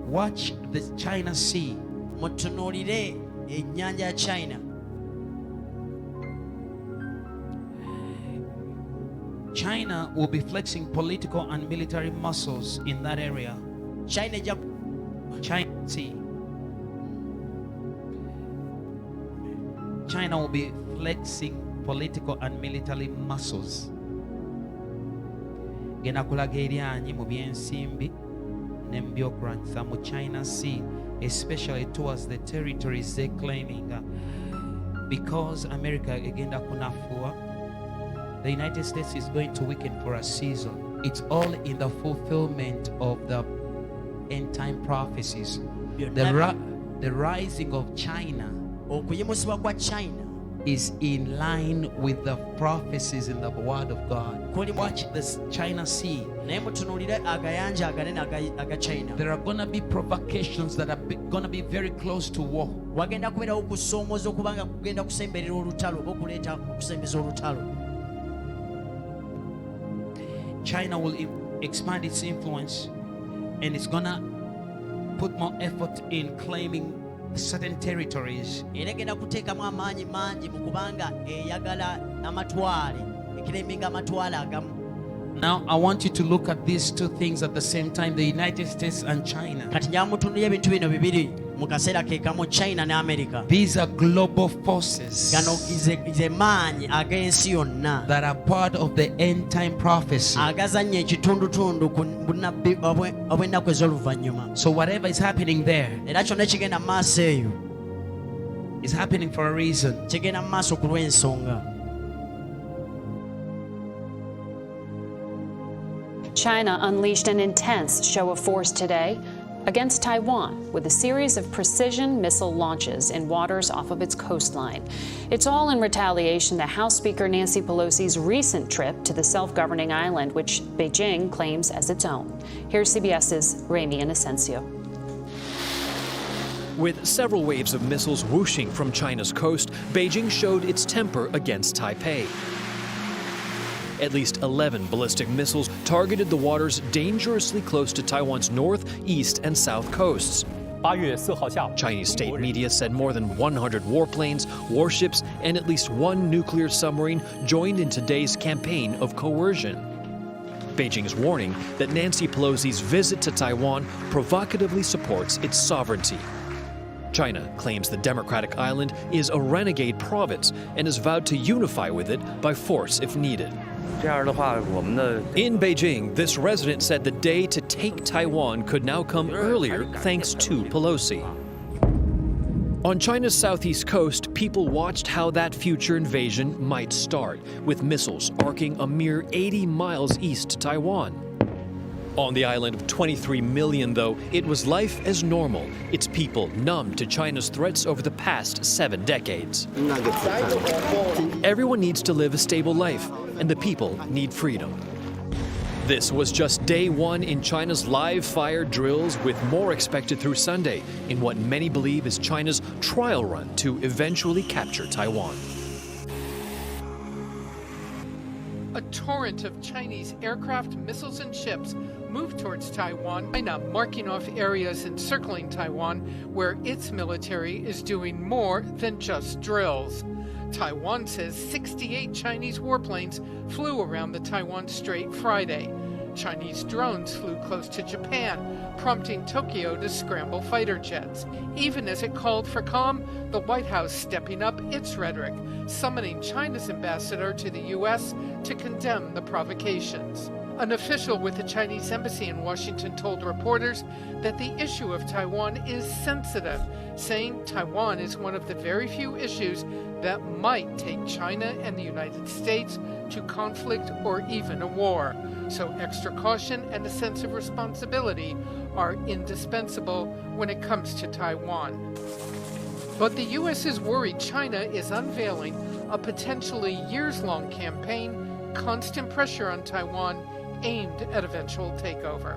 Watch the China Sea. Mutunuulire ennyanja ya China. China will be flexing political and military muscles in that area. China Sea. China will be flexing political and military muscles. Genda kulaga eryanyi mu byensimbi ne mu byokulwanyisa mu China Sea, especially towards the territories they're claiming. Because America egenda kunafuwa, the United States is going to weaken for a season. It's all in the fulfillment of the end time prophecies. The rising of China okuyimusibwa kwa China is in line with the prophecies in the Word of God. Watch this China Sea. naye mutunuulire agayanja aganene aga China. There are going to be provocations that are going to be very close to war. wagenda kubeerawo okusoomooza okubanga kugenda kusemberera olutalo oba okuleeta okusembeza olutalo. China will expand its influence, and it's going to put more effort in claiming certain territories. Era egenda kuteekamu amaanyi mangi mu kubanga eyagala amatwale ekireminga amatwale agamu. Now I want you to look at these two things at the same time, the United States and China. Kati njala mutunuulire ebintu bino bibiri mu kaseera ke kamu, China ne America. These are global forces Gano ze maanyi ag'ensi yonna that are part of the end time prophecy. agazannya ekitundutundu ku bunnabbi obw'ennaku ez'oluvannyuma. So whatever is happening there Era kyonna ekigenda mu maaso eyo is happening for a reason. kigenda mu maaso ku lw'ensonga. China unleashed an intense show of force today against Taiwan with a series of precision missile launches in waters off of its coastline. It's all in retaliation to House Speaker Nancy Pelosi's recent trip to the self-governing island, which Beijing claims as its own. Here's CBS's Ramy Inocencio. With several waves of missiles whooshing from China's coast, Beijing showed its temper against Taipei. At least 11 ballistic missiles targeted the waters dangerously close to Taiwan's north, east, and south coasts. Chinese state media said more than 100 warplanes, warships, and at least one nuclear submarine joined in today's campaign of coercion. Beijing's warning that Nancy Pelosi's visit to Taiwan provocatively supports its sovereignty. China claims the democratic island is a renegade province and has vowed to unify with it by force if needed. In Beijing, this resident said the day to take Taiwan could now come earlier thanks to Pelosi. On China's southeast coast, people watched how that future invasion might start, with missiles arcing a mere 80 miles east to Taiwan. On the island of 23 million, though, it was life as normal, its people numb to China's threats over the past 7 decades. Everyone needs to live a stable life, and the people need freedom. This was just day one in China's live fire drills, with more expected through Sunday in what many believe is China's trial run to eventually capture Taiwan. A torrent of Chinese aircraft, missiles, and ships moved towards Taiwan, China marking off areas encircling Taiwan where its military is doing more than just drills. Taiwan says 68 Chinese warplanes flew around the Taiwan Strait Friday. Chinese drones flew close to Japan, prompting Tokyo to scramble fighter jets. Even as it called for calm, the White House stepping up its rhetoric, summoning China's ambassador to the U.S. to condemn the provocations. An official with the Chinese embassy in Washington told reporters that the issue of Taiwan is sensitive, saying Taiwan is one of the very few issues that might take China and the United States to conflict or even a war. So extra caution and a sense of responsibility are indispensable when it comes to Taiwan. But the U.S. is worried China is unveiling a potentially years-long campaign, constant pressure on Taiwan aimed at eventual takeover.